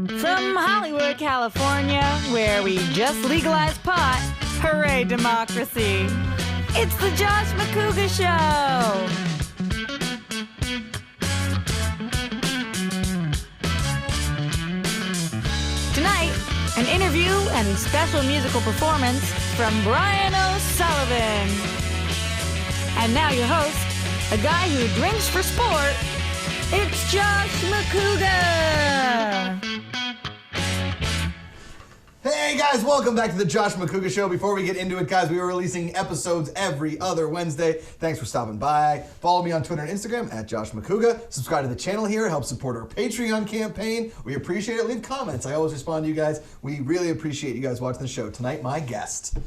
From Hollywood, California, where we just legalized pot, hooray democracy, it's the Josh Macuga Show! Tonight, an interview and special musical performance from Brian O'Sullivan. And now your host, a guy who drinks for sport, it's Josh Macuga! Hey guys, welcome back to the Josh Macuga Show. Before we get into it, guys, we are releasing episodes every other Wednesday. Thanks for stopping by. Follow me on Twitter and Instagram at Josh Macuga. Subscribe to the channel here. Help support our Patreon campaign. We appreciate it. Leave comments. I always respond to you guys. We really appreciate you guys watching the show. Tonight, my guest,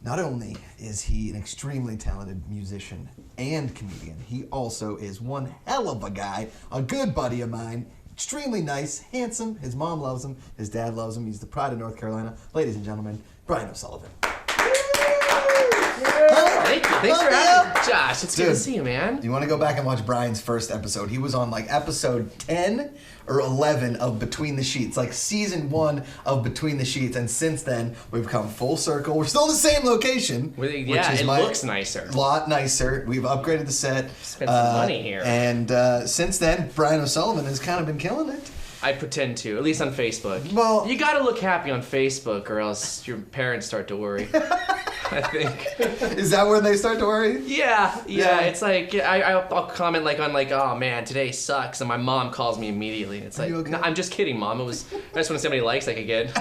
not only is he an extremely talented musician and comedian, he also is one hell of a guy, a good buddy of mine. Extremely nice, handsome. His mom loves him. His dad loves him. He's the pride of North Carolina. Ladies and gentlemen, Brian O'Sullivan. Thank you. Thanks for having me, Josh. It's good to see you, man. Do you want to go back and watch Brian's first episode? He was on like episode 10 or 11 of Between the Sheets, like season 1 of Between the Sheets, and since then we've come full circle. We're still in the same location. Yeah, it looks nicer. A lot nicer. We've upgraded the set. Spent some money here. And since then, Brian O'Sullivan has kind of been killing it. I pretend to, at least on Facebook. Well, you gotta look happy on Facebook or else your parents start to worry. I think. Is that where they start to worry? Yeah. It's like I'll comment like on like, oh man, today sucks, and my mom calls me immediately. It's like, okay? no, I'm just kidding, Mom. I just want to see how many likes I could get.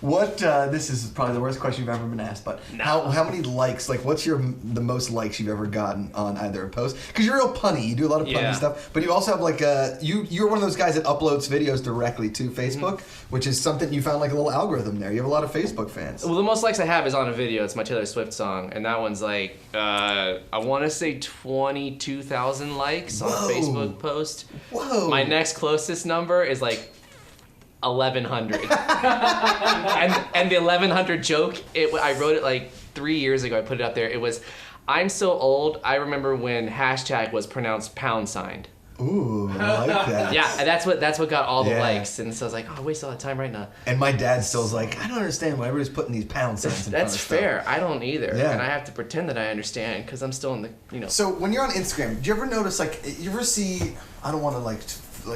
What? This is probably the worst question you've ever been asked. But No. how many likes? Like, what's the most likes you've ever gotten on either a post? Because you're real punny. You do a lot of punny stuff. But you also have like you're one of those guys that uploads videos directly to Facebook, which is something you found like a little algorithm there. You have a lot of Facebook fans. Well, the most likes I have is on a video. It's my Taylor Swift song, and that one's like I want to say 22,000 likes on a Facebook post. Whoa! My next closest number is like 1,100. and the 1,100 joke, I wrote it like 3 years ago. I put it up there. It was, I'm so old, I remember when hashtag was pronounced £. Ooh, I like that. Yeah, and that's what got all the likes. And so I was like, oh, I wasted all that time right now. And my dad still's like, I don't understand why everybody's putting these pound signs in That's front of fair. stuff. I don't either. Yeah. And I have to pretend that I understand because I'm still in the, So when you're on Instagram, do you ever notice, like, you ever see, I don't want to like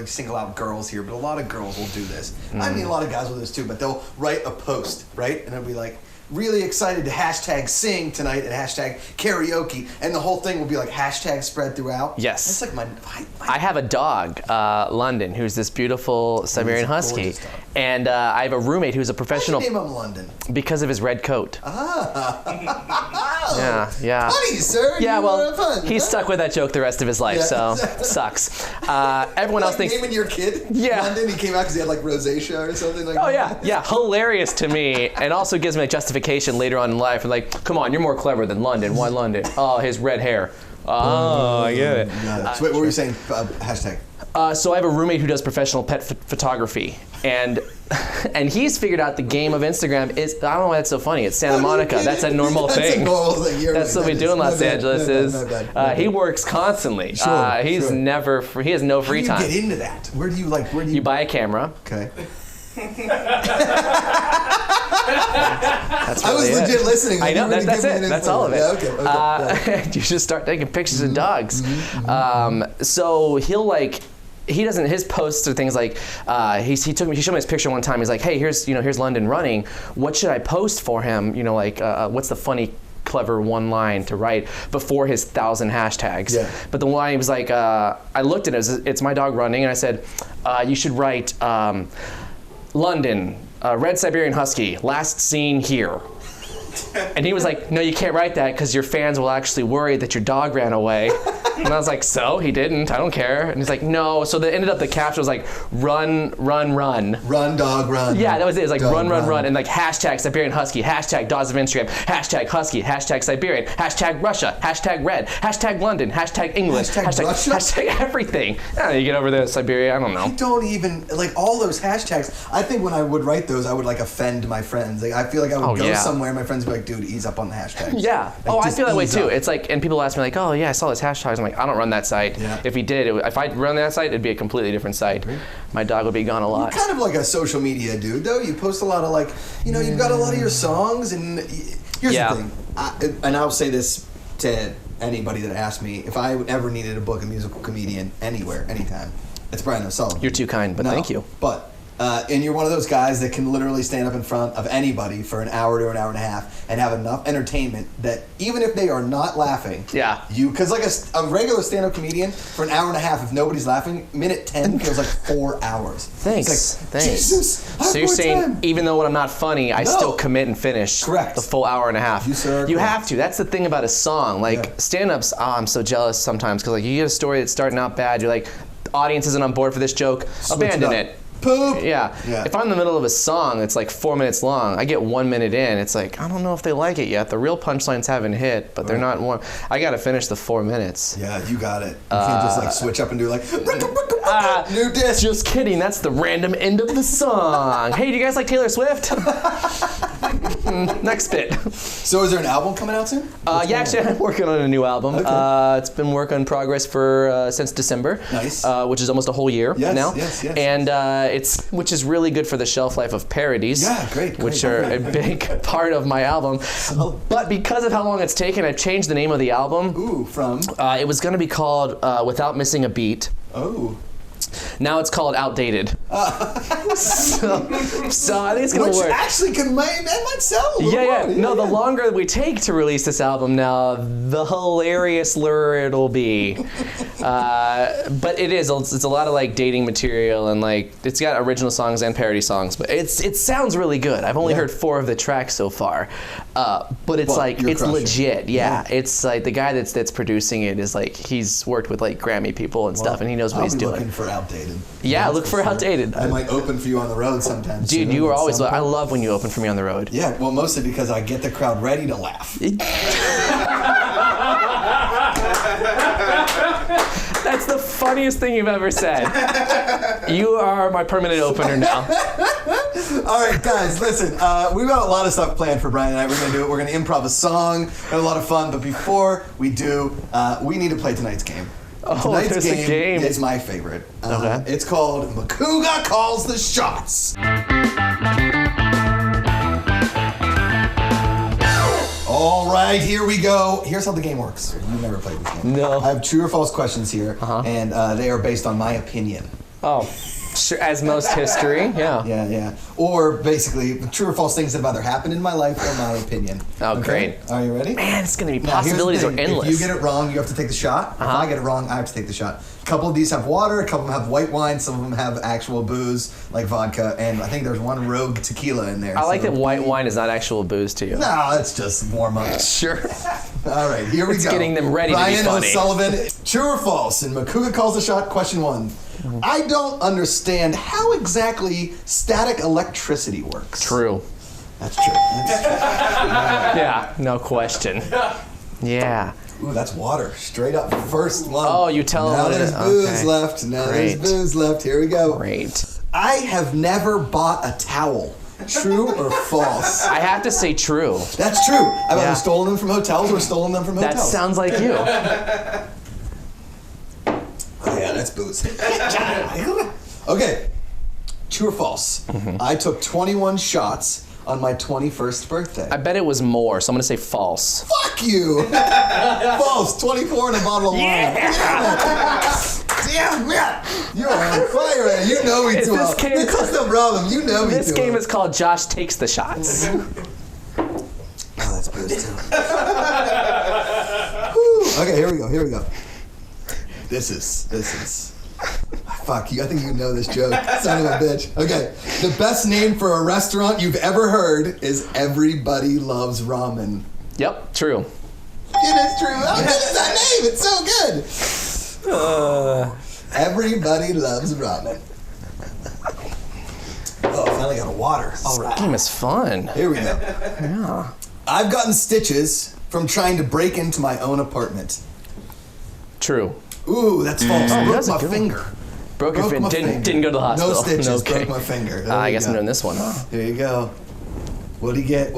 single out girls here, but a lot of girls will do this. I mean, a lot of guys will do this too, but they'll write a post, right? And it'll be like, really excited to hashtag sing tonight and hashtag karaoke, and the whole thing will be like hashtag spread throughout. Yes. It's like I have a dog, London, who's this beautiful Siberian Husky, and I have a roommate who's a professional. Why'd you name him London? Because of his red coat. Yeah. Funny, sir. Yeah, you well, fun. he's stuck with that joke the rest of his life, so sucks. Everyone else thinks. Naming your kid London. He came out because he had like rosacea or something like that. Oh yeah, hilarious to me, and also gives me a justification later on in life. Like, come on, you're more clever than London. Why London? Oh, his red hair. Oh, I get it. So wait, what were you saying? Hashtag. So I have a roommate who does professional pet photography, and he's figured out the game of Instagram is, I don't know why that's so funny. It's Santa Monica. That's a normal thing. That's a normal thing. That's what we do in Los Angeles. He works constantly. He's never free. He has no free time. How do you get into that? Where do you You buy a camera. Okay. That's I was legit listening. I know, that's it. That's all of it. Yeah, okay. You just start taking pictures of dogs. So he'll like, he doesn't, his posts are things like, he showed me his picture one time. He's like, hey, here's London running. What should I post for him? What's the funny, clever one line to write before his 1,000 hashtags. Yeah. But the line was like, I looked at it, it's my dog running, and I said, you should write, London, red Siberian Husky, last seen here. And he was like, no, you can't write that because your fans will actually worry that your dog ran away. And I was like, so? He didn't. I don't care. And he's like, no. So the caption was like, run, run, run. Run, dog, run. Yeah, that was it. It was like dog, run, run, run. And like hashtag Siberian Husky, hashtag dogs of Instagram, hashtag Husky, hashtag Siberian, hashtag Russia, hashtag red, hashtag London, hashtag English, Hashtag Russia? hashtag everything. You get over there, Siberia, I don't know. I don't even, like, all those hashtags. I think when I would write those, I would like offend my friends. Like, I feel like I would go somewhere and my friends would be like, dude, ease up on the hashtags. Yeah. Like, I feel that way ease too. up. It's like, and people ask me like, oh yeah, I saw this hashtags. I'm I'm like, I don't run that site. Yeah. If he did, if I run that site, it'd be a completely different site. My dog would be gone a lot. You're kind of like a social media dude, though. You post a lot of like, you've got a lot of your songs, and here's the thing. And I'll say this to anybody that asks me, if I ever needed to book a musical comedian anywhere, anytime, it's Brian O'Sullivan. You're too kind, but thank you. But and you're one of those guys that can literally stand up in front of anybody for an hour to an hour and a half and have enough entertainment that even if they are not laughing, because like a regular stand-up comedian for an hour and a half, if nobody's laughing, minute 10 feels like 4 hours. Thanks. It's like, Thanks. Jesus, so you're saying even though when I'm not funny, I still commit and finish Correct. the full hour and a half. You have to. That's the thing about a song. Like stand-ups, I'm so jealous sometimes because like you get a story that's starting out bad, you're like, the audience isn't on board for this joke, abandon it. Poop. Yeah. If I'm in the middle of a song, it's like 4 minutes long. I get 1 minute in. It's like, I don't know if they like it yet. The real punchlines haven't hit, but they're not one. I got to finish the 4 minutes. Yeah, you got it. You can't just like switch up and do like, new disc. Just kidding. That's the random end of the song. Hey, do you guys like Taylor Swift? Next bit. So is there an album coming out soon? Actually, I'm working on a new album. Okay. It's been work in progress for since December. Nice. Which is almost a whole year now. Yes. And which is really good for the shelf life of parodies. Yeah, great. Which are a big part of my album. But because of how long it's taken, I've changed the name of the album. Ooh, from? It was going to be called Without Missing a Beat. Oh. Now it's called Outdated. So I think it's going to work. Which actually might sell a little more. No, the longer we take to release this album now, the hilarious-ler it'll be. But it's a lot of like dating material and like it's got original songs and parody songs. But it sounds really good. I've only heard 4 of the tracks so far. But it's it's legit. Yeah. It's like the guy that's producing it is like he's worked with like Grammy people and stuff, and he knows what he's doing. Looking for Outdated. Yeah, look for Outdated. I might open for you on the road sometimes. Dude, you are always. I love when you open for me on the road. Yeah, well, mostly because I get the crowd ready to laugh. That's the funniest thing you've ever said. You are my permanent opener now. All right, guys, listen. We've got a lot of stuff planned for Brian and I. We're going to do it. We're going to improv a song. Have a lot of fun. But before we do, we need to play tonight's game. Tonight's game is my favorite. It's called Macuga Calls the Shots. All right, here we go. Here's how the game works. You've never played this game. No. I have true or false questions here, and they are based on my opinion. Oh, sure, as most history, yeah. Yeah. Or basically, true or false things that have either happened in my life or my opinion. Oh, great. Are you ready? Man, it's going to be possibilities are endless. If you get it wrong, you have to take the shot. If I get it wrong, I have to take the shot. A couple of these have water, a couple of them have white wine, some of them have actual booze, like vodka, and I think there's one rogue tequila in there. I like that white wine is not actual booze to you. No, it's just warm up. Sure. All right, here we go. It's getting them ready Brian to be funny. O'Sullivan, true or false? And Makuga Calls the Shot, question 1. I don't understand how exactly static electricity works. True. That's true. Yeah, no question. Yeah. Ooh, that's water. Straight up, first one. Oh, you tell them now what it there's is. booze left. Now there's booze left. Here we go. Great. I have never bought a towel. True or false? I have to say true. That's true. I've either stolen them from hotels or stolen them from hotels. That sounds like you. Oh, yeah, that's booze. Okay. True or false? I took 21 shots on my 21st birthday. I bet it was more, so I'm going to say false. Fuck you! False. 24 in a bottle of wine. Damn it! You're on fire, man. You know me too well. This is the problem. You know me too well. This game is called Josh Takes the Shots. Oh, that's booze too. Okay, here we go. This is. Fuck you. I think you know this joke. Son of a bitch. Okay. The best name for a restaurant you've ever heard is Everybody Loves Ramen. Yep, true. It is true. How good is that name? It's so good. Everybody Loves Ramen. Oh, finally got a water. All right. This game is fun. Here we go. Yeah. I've gotten stitches from trying to break into my own apartment. True. Ooh, that's false. I broke that's a my good one. finger. Broke your finger. Didn't go to the hospital. No stitches. Okay. Broke my finger. I guess I'm doing this one, huh? There you go. What'd he get?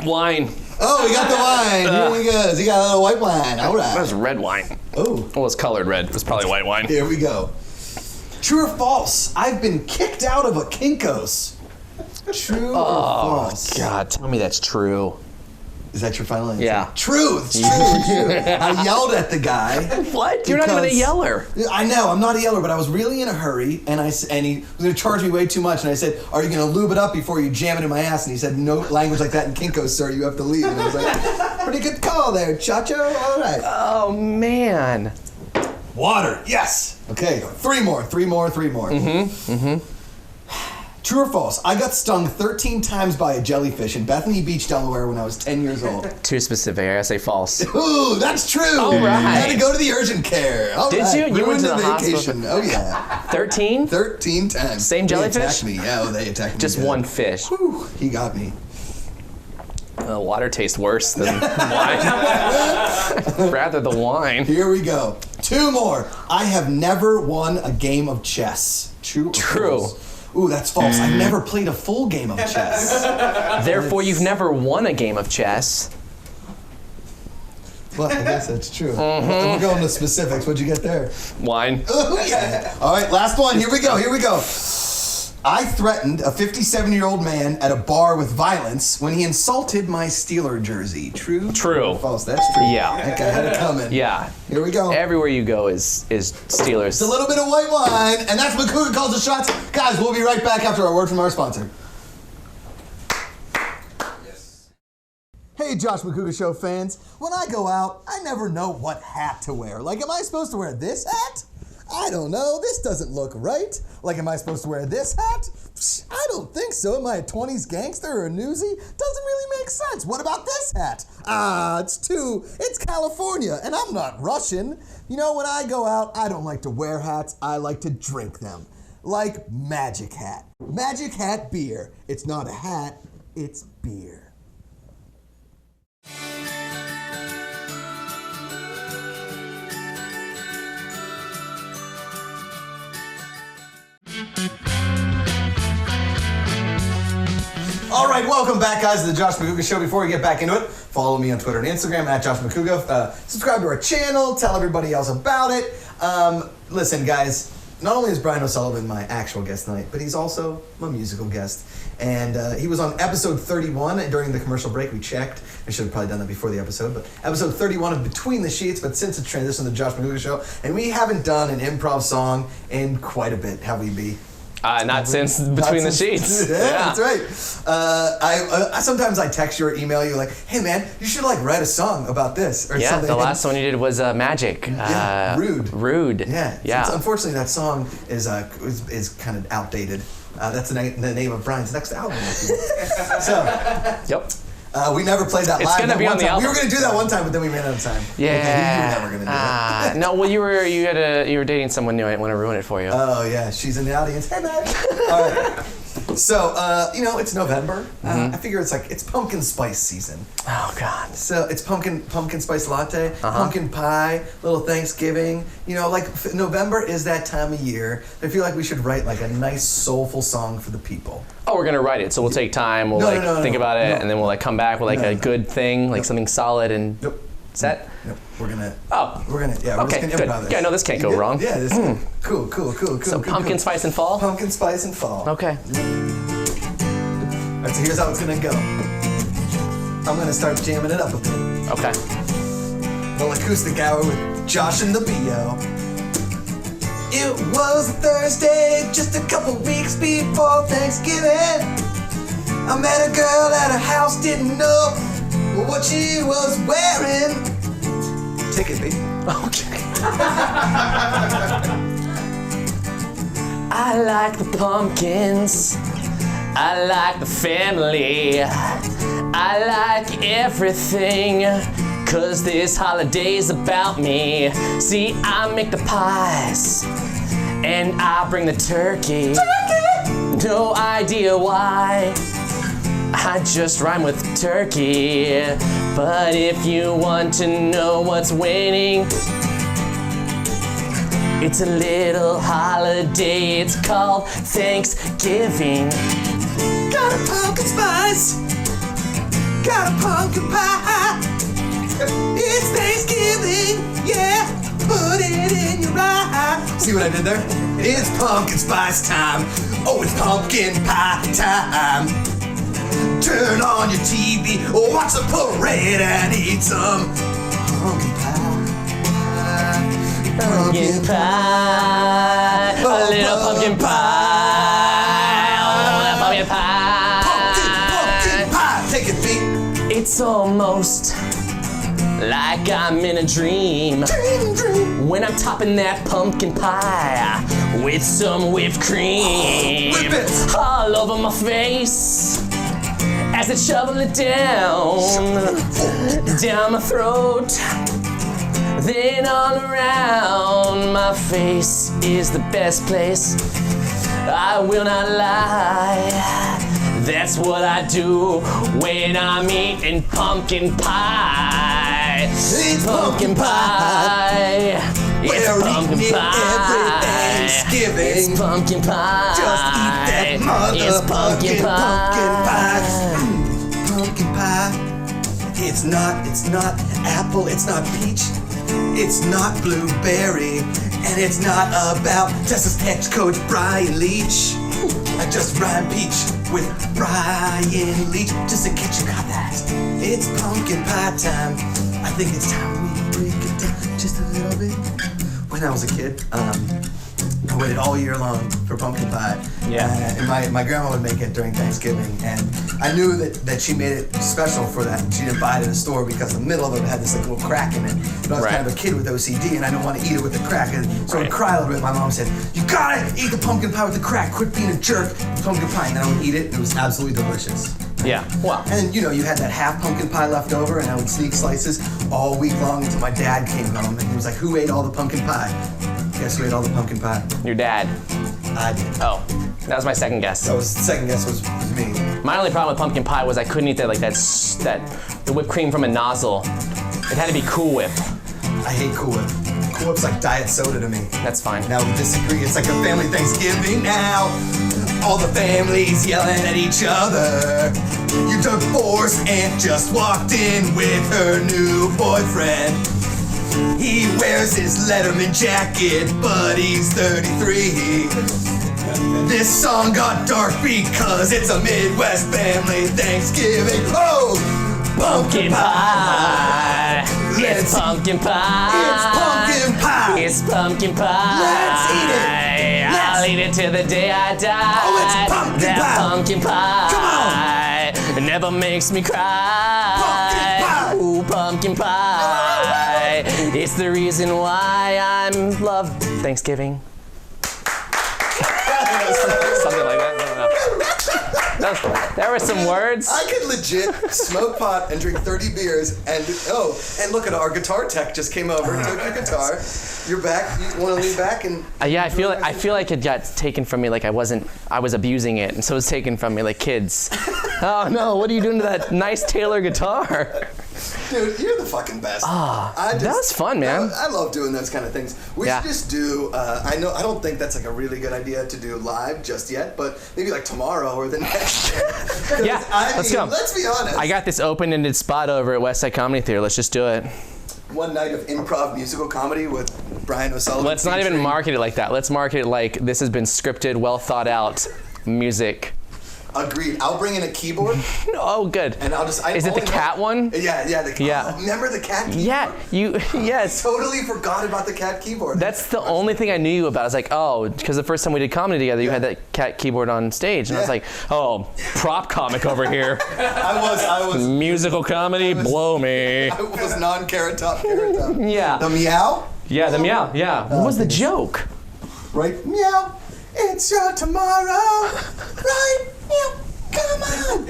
Wine. Oh, he got the wine. Here he goes. He got a little white wine. All right. That was red wine. Oh. Well, it's colored red. It was probably white wine. Here we go. True or false? I've been kicked out of a Kinko's. True or false? God, tell me that's true. Is that your final answer? Yeah. True. It's true. I yelled at the guy. What? You're not even a yeller. I know. I'm not a yeller, but I was really in a hurry, and he was going to charge me way too much. And I said, "Are you going to lube it up before you jam it in my ass?" And he said, "No language like that in Kinko's, sir. You have to leave." And I was like, "Pretty good call there, Chacho. All right." Oh man. Water. Yes. Okay. Three more. True or false? I got stung 13 times by a jellyfish in Bethany Beach, Delaware when I was 10 years old. Too specific. I gotta say false. Ooh, that's true. All right. I had to go to the urgent care. All Did right. you? You went to the vacation. hospital? Oh, yeah. 13? 13 times. Same jellyfish? They attacked me. Yeah, they attacked me. Just good. one fish. Whew, he got me. Water tastes worse than wine. Rather the wine. Here we go. Two more. I have never won a game of chess. True. False? Ooh, that's false. I've never played a full game of chess. Therefore, you've never won a game of chess. Well, I guess that's true. We're going to specifics. What'd you get there? Wine. Ooh, yeah. All right, last one. Here we go. I threatened a 57-year-old man at a bar with violence when he insulted my Steeler jersey. True? True. Or false? That's true. Yeah. That guy had it coming. Yeah. Here we go. Everywhere you go is Steelers. It's a little bit of white wine, and that's Macuga Calls the Shots. Guys, we'll be right back after a word from our sponsor. Hey, Josh Makuga Show fans. When I go out, I never know what hat to wear. Like, am I supposed to wear this hat? I don't know. This doesn't look right. Like, am I supposed to wear this hat? Psh, I don't think so. Am I a 20s gangster or a newsie? Doesn't really make sense. What about this hat? It's California, and I'm not Russian. You know, when I go out, I don't like to wear hats. I like to drink them. Like Magic Hat. Magic Hat beer. It's not a hat, it's beer. All right, welcome back, guys, to the Josh Makuga Show. Before we get back into it, follow me on Twitter and Instagram at Josh Makuga. Subscribe to our channel. Tell everybody else about it. Listen, guys, not only is Brian O'Sullivan my actual guest tonight, but he's also my musical guest. And he was on episode 31 during the commercial break. We checked. I should have probably done that before the episode, but episode 31 of Between the Sheets. But since it's transitioned to the Josh Makuga Show, and we haven't done an improv song in quite a bit, have we, B? Not since Between the Sheets. Yeah, that's right. Sometimes I text you or email you like, "Hey man, you should like write a song about this or something." Yeah, the last one you did was Magic. Rude. Rude. Yeah. So unfortunately, that song is kind of outdated. That's the name of Brian's next album. So. Yep. We never played that live. It's gonna be on the album. We were gonna do that one time, but then we ran out of time. Yeah. Okay, you were never gonna do it. No, well, you were dating someone new. I didn't want to ruin it for you. Oh yeah, she's in the audience. Hey man. All right. So it's November. I figure it's pumpkin spice season. Oh God. So it's pumpkin spice latte, pumpkin pie, little Thanksgiving. November is that time of year. I feel like we should write like a nice soulful song for the people. Oh, we're gonna write it. So we'll take time. We'll think about it, and then we'll come back with a good thing, something solid and set. Nope. We're gonna. Oh. We're gonna. Yeah. We're Okay. just gonna improv this. Yeah. No, this can't go wrong. Yeah. This. Cool. So pumpkin spice and fall. Pumpkin spice and fall. Okay. All right. So here's how it's gonna go. I'm gonna start jamming it up a bit. Okay. Little acoustic hour with Josh and the B.O. It was a Thursday, just a couple weeks before Thanksgiving. I met a girl at her house, didn't know what she was wearing. Take it, baby. Okay. I like the pumpkins. I like the family. I like everything. 'Cause this holiday's about me. See, I make the pies. And I bring the turkey. No idea why. I just rhyme with turkey. But if you want to know what's winning, it's a little holiday. It's called Thanksgiving. Got a pumpkin spice. got a pumpkin pie. It's Thanksgiving, yeah, put it in your eye. See what I did there? It's pumpkin spice time. Oh, it's pumpkin pie time. Turn on your TV or watch the parade and eat some pumpkin pie. Pumpkin pie, a little pumpkin pie, oh, pumpkin pie. Pumpkin pie, take it, Pete. It's almost like I'm in a dream. Dream. When I'm topping that pumpkin pie with some whipped cream Whip it. all over my face as I shovel it down my throat. Then all around my face is the best place. I will not lie. That's what I do when I'm eating pumpkin pie. It's Pumpkin pie. It's We're pumpkin eating it pie. every Thanksgiving. It's pumpkin pie. Just eat that It's pumpkin motherfucking pie. pumpkin pie. It's not apple, it's not peach, it's not blueberry, and it's not about Texas Tech coach Brian Leach. I just rhyme peach with Brian Leach, just in case you got that. It's pumpkin pie time. I think it's time we break it down just a little bit. When I was a kid, I waited all year long for pumpkin pie. Yeah. And my grandma would make it during Thanksgiving, and I knew that she made it special for that. She didn't buy it in a store because the middle of it had this like little crack in it. But I was Right. kind of a kid with OCD, and I didn't want to eat it with the crack. And so I would Right. cry a little bit. My mom said, "You gotta eat the pumpkin pie with the crack. Quit being a jerk. Pumpkin pie." And then I would eat it, and it was absolutely delicious. Yeah. Wow. And you know, you had that half pumpkin pie left over, and I would sneak slices all week long until my dad came home, and he was like, "Who ate all the pumpkin pie?" Guess who ate all the pumpkin pie? Your dad. I did. Oh, that was my second guess. That was the second guess was me. My only problem with pumpkin pie was I couldn't eat the whipped cream from a nozzle. It had to be Cool Whip. I hate Cool Whip. Cool Whip's like diet soda to me. That's fine. Now we disagree. It's like a family Thanksgiving now. All the families yelling at each other. Your divorce aunt just walked in with her new boyfriend. He wears his Letterman jacket, but he's 33. This song got dark because it's a Midwest family Thanksgiving. Oh, Pumpkin pie. Let's It's pumpkin pie. It's pumpkin pie. It's pumpkin pie. Let's eat it. I'll eat it till the day I die. Oh, it's pumpkin that pie. pumpkin pie. Come on. It never makes me cry. Pumpkin pie. Ooh, pumpkin pie. It's the reason why I'm love Thanksgiving. Something like that. I don't know. There were some words. I could legit smoke pot and drink 30 beers and look at our guitar tech just came over, took your guitar. You're back. You want to lean back and? Yeah, I feel like it got taken from me. Like I was abusing it, and so it was taken from me like kids. Oh no! What are you doing to that nice Taylor guitar? Dude, you're the fucking best. That was fun, man. I love doing those kind of things. We Yeah. should just do. I don't think that's like a really good idea to do live just yet, but maybe like tomorrow or the next. Yeah, let's go. Let's be honest. I got this open-ended spot over at West Side Comedy Theater. Let's just do it. One night of improv musical comedy with Brian O'Sullivan. Let's not even market it like that. Let's market it like this has been scripted, well thought out music. Agreed. I'll bring in a keyboard. Oh, good. And I'll just. Is it the cat one? Yeah. The cat. Yeah. Remember the cat keyboard? Yeah, yes. Totally forgot about the cat keyboard. That's the only thing I knew you about. I was like, oh, because the first time we did comedy together, you had that cat keyboard on stage. And I was Yeah. like, oh, prop comic over here. I was. Musical comedy, blow me. I was non-carrot top, carrot top. Yeah. The meow. Yeah, the meow, yeah. What was the joke? Right. Meow. It's your tomorrow. Right. Meow. Come on.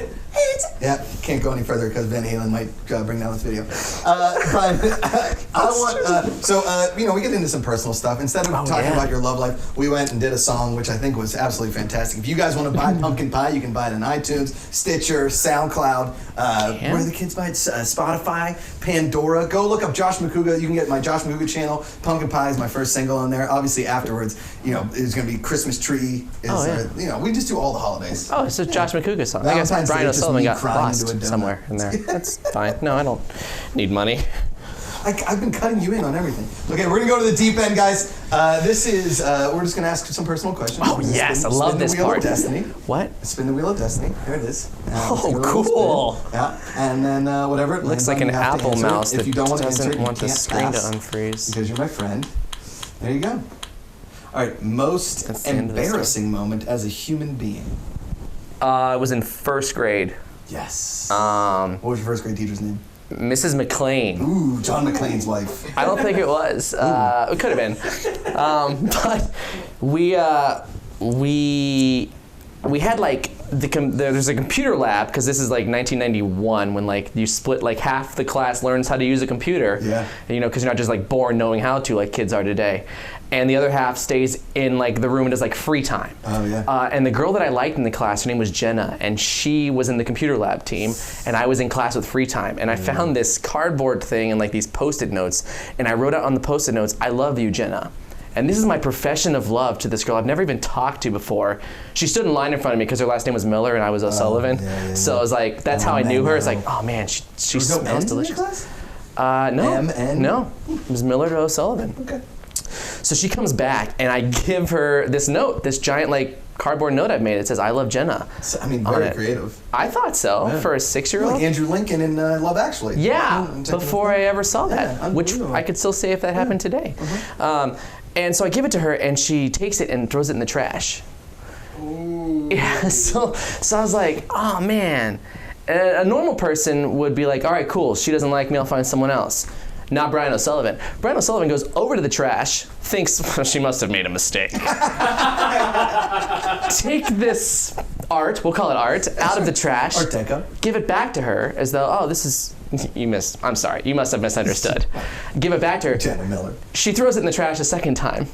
Yeah, can't go any further because Van Halen might bring down this video. Brian, I want, we get into some personal stuff. Instead of talking about your love life, we went and did a song which I think was absolutely fantastic. If you guys want to buy Pumpkin Pie, you can buy it on iTunes, Stitcher, SoundCloud, where the kids buy it, Spotify, Pandora. Go look up Josh Macuga. You can get my Josh Macuga channel. Pumpkin Pie is my first single on there. Obviously afterwards, it's going to be Christmas Tree. We just do all the holidays. Oh, it's a Josh Macuga song. I guess Valentine's Brian Day, just Sullivan me got crying lost into a donut. somewhere in there. That's fine. No, I don't need money. I've been cutting you in on everything. Okay, we're gonna go to the deep end, guys. This is we're just gonna ask some personal questions. Oh yes, I love this Spin the wheel part. of destiny. What? Spin the wheel of destiny. There it is. Oh, cool. Spin. Yeah, and then whatever it Looks lands like on, an you have to Apple answer it. mouse If that you don't want to doesn't answer it, you want the can't screen to pass unfreeze. because you're my friend. There you go. All right, most That's the end of this embarrassing moment as a human being. I was in first grade. Yes. What Um, was your first grade teacher's name? Mrs. McLean. Ooh, John McClane's wife. I don't think it was. It could have been. But we had like there's a computer lab because this is like 1991 when like you split like half the class learns how to use a computer. Yeah. You know, because you're not just like born knowing how to like kids are today. And the other half stays in like the room and does like free time. Oh, yeah. And the girl that I liked in the class, her name was Jenna, and she was in the computer lab team, and I was in class with free time. And I found this cardboard thing and like these Post-it notes, and I wrote out on the Post-it notes, "I love you, Jenna." And this is my profession of love to this girl I've never even talked to before. She stood in line in front of me because her last name was Miller and I was O'Sullivan. So I was like, that's how I knew her. It's like, oh man, she Was there no smells N in your delicious. class? No, M-N? no, it was Miller to O'Sullivan. Okay. So she comes back and I give her this note, this giant like cardboard note I've made. It says, "I love Jenna." So, I mean, on very it. creative. I thought so for a 6-year-old. Like Andrew Lincoln in Love Actually. Yeah, Technically. before I ever saw that, Yeah, which unbelievable. I could still say if that happened today. And so I give it to her, and she takes it and throws it in the trash. Ooh. Yeah, so I was like, oh man. A normal person would be like, all right, cool, she doesn't like me, I'll find someone else. Not Brian O'Sullivan. Brian O'Sullivan goes over to the trash, thinks, well, she must have made a mistake. Take this art, we'll call it art, out of the trash. Art Deco. Give it back to her as though, oh, this is, I'm sorry, you must have misunderstood. Give it back to her. Jenna Miller. She throws it in the trash a second time.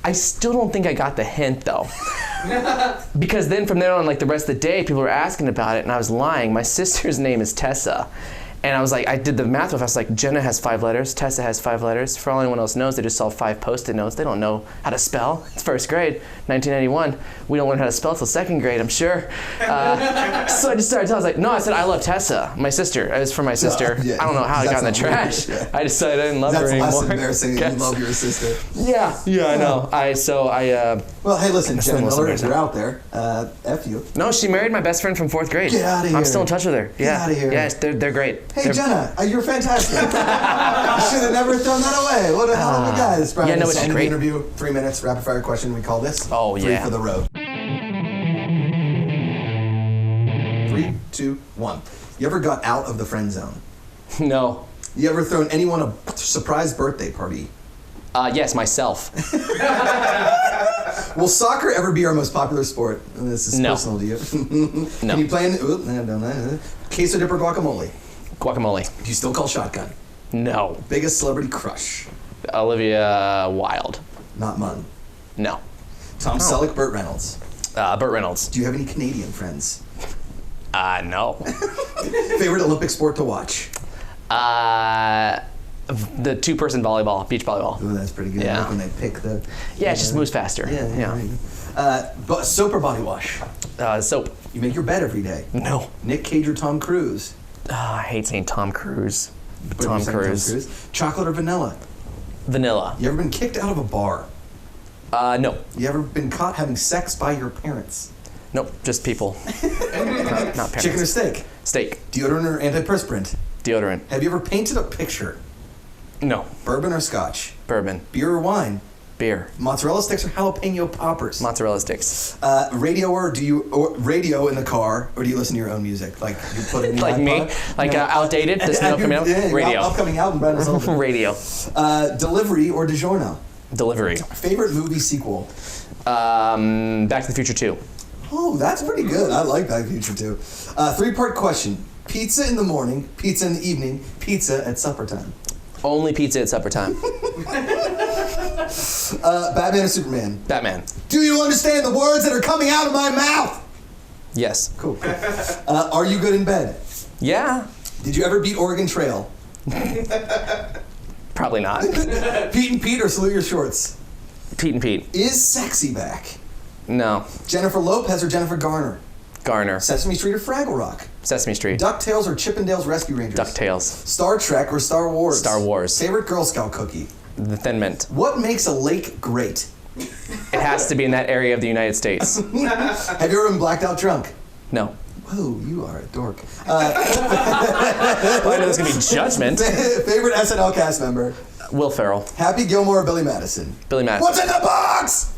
I still don't think I got the hint though. Because then from there on, like the rest of the day, people were asking about it and I was lying. My sister's name is Tessa. And I was like, I did the math with. I was like, Jenna has 5 letters, Tessa has 5 letters. For all anyone else knows, they just saw 5 Post-it notes. They don't know how to spell. It's first grade, 1991. We don't learn how to spell till 2nd grade, I'm sure. So I just started telling. I was like, no, I said I love Tessa, my sister. It was for my sister. Yeah, I don't know how it got in the that's not trash. weird, yeah. I decided I didn't love her That's anymore. less embarrassing than you Guess. love your sister. Yeah, I know. Well, hey, listen, That's Jenna the most Miller, if embarrassing. you're out there, F you. No, she married my best friend from 4th grade. Get outta here. I'm still in touch with her. Get outta here. Yes, they're great. Hey, They're- Jenna, you're fantastic. You should have never thrown that away. What a hell of a guy. This is Brian. yeah, no, This it's end of the great. interview, 3 minutes, rapid fire question. We call this. Oh, 3 yeah. for the road. 3, 2, 1. You ever got out of the friend zone? No. You ever thrown anyone a surprise birthday party? Yes, myself. Will soccer ever be our most popular sport? And this is No. personal to you. No. Can you play in queso dip or guacamole? Guacamole. Do you still call shotgun? No. Biggest celebrity crush? Olivia Wilde. Not Munn. No. Tom Selleck, Burt Reynolds. Burt Reynolds. Do you have any Canadian friends? No. Favorite Olympic sport to watch? The 2-person volleyball, beach volleyball. Ooh, that's pretty good. Yeah. I like when they pick the... Yeah, it just moves faster. Yeah. But soap or body wash? Soap. You make your bed every day. No. Nick Cage or Tom Cruise? I hate saying Tom Cruise. But Tom you're saying Cruise. Chocolate or vanilla? Vanilla. You ever been kicked out of a bar? No. You ever been caught having sex by your parents? Nope, just people. not parents. Chicken or steak? Steak. Deodorant or antiperspirant? Deodorant. Have you ever painted a picture? No. Bourbon or scotch? Bourbon. Beer or wine? Beer. Mozzarella sticks or jalapeno poppers? Mozzarella sticks. Radio or radio in the car, or do you listen to your own music? Like you put it in the Like me? iPod? Like outdated? This new coming out? Yeah, your Radio. upcoming album, Brandon Sullivan. Radio. Delivery or DiGiorno? Delivery. Favorite movie sequel? Back to the Future 2. Oh, that's pretty good. I like Back to the Future too. 3-part question. Pizza in the morning, pizza in the evening, pizza at supper time. Only pizza at supper time. Batman or Superman? Batman. Do you understand the words that are coming out of my mouth? Yes. Cool. Are you good in bed? Yeah. Did you ever beat Oregon Trail? Probably not. Pete and Pete or Salute Your Shorts? Pete and Pete. Is sexy back? No. Jennifer Lopez or Jennifer Garner? Garner. Sesame Street or Fraggle Rock? Sesame Street. DuckTales or Chippendales Rescue Rangers? DuckTales. Star Trek or Star Wars? Star Wars. Favorite Girl Scout cookie? The Thin Mint. What makes a lake great? It has to be in that area of the United States. Have you ever been blacked out drunk? No. Whoa, you are a dork. Well, I know there's going to be judgment. Favorite SNL cast member? Will Ferrell. Happy Gilmore or Billy Madison? Billy Madison. What's in the box?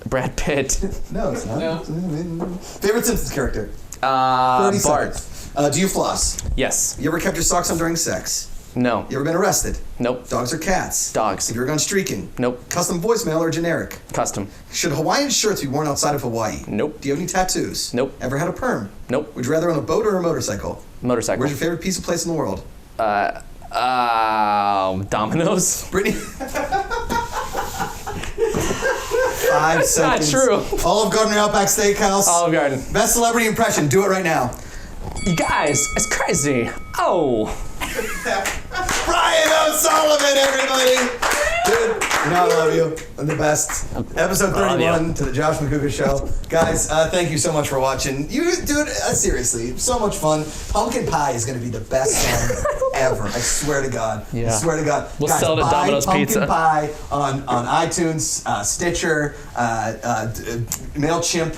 Brad Pitt. No, it's not. No. Favorite Simpsons character? 30 Bart. seconds. Do you floss? Yes. You ever kept your socks on during sex? No. You ever been arrested? Nope. Dogs or cats? Dogs. Have you ever gone streaking? Nope. Custom voicemail or generic? Custom. Should Hawaiian shirts be worn outside of Hawaii? Nope. Do you have any tattoos? Nope. Ever had a perm? Nope. Would you rather on a boat or a motorcycle? Motorcycle. Where's your favorite piece of place in the world? Domino's. Brittany. 5 seconds. Not true. Olive Garden or Outback Steakhouse? Olive Garden. Best celebrity impression. Do it right now. You guys, it's crazy. Oh. Brian O'Sullivan, everybody. Dude, you know I love you. I'm the best. Episode 31 to the Josh Makuga Show. Guys, thank you so much for watching. Dude, seriously, so much fun. Pumpkin Pie is going to be the best song ever. I swear to God. Yeah. I swear to God. We'll Guys, sell it at buy Domino's Pumpkin Pizza. Pie on iTunes, Stitcher, MailChimp.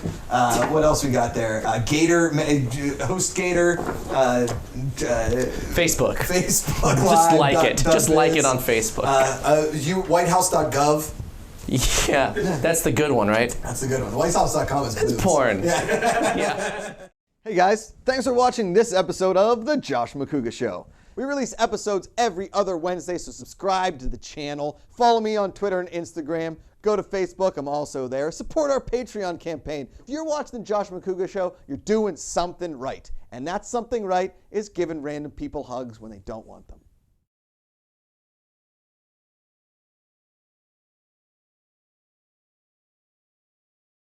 What else we got there? Gator, HostGator, Facebook. Facebook Just Live, like it. Just like it on Facebook. WhiteHouse.gov. Yeah, that's the good one, right? That's a good one. WhiteHouse.com is It's porn. Yeah. Hey guys, thanks for watching this episode of The Josh Makuga Show. We release episodes every other Wednesday, so subscribe to the channel. Follow me on Twitter and Instagram. Go to Facebook, I'm also there. Support our Patreon campaign. If you're watching The Josh Makuga Show, you're doing something right. And that something right is giving random people hugs when they don't want them.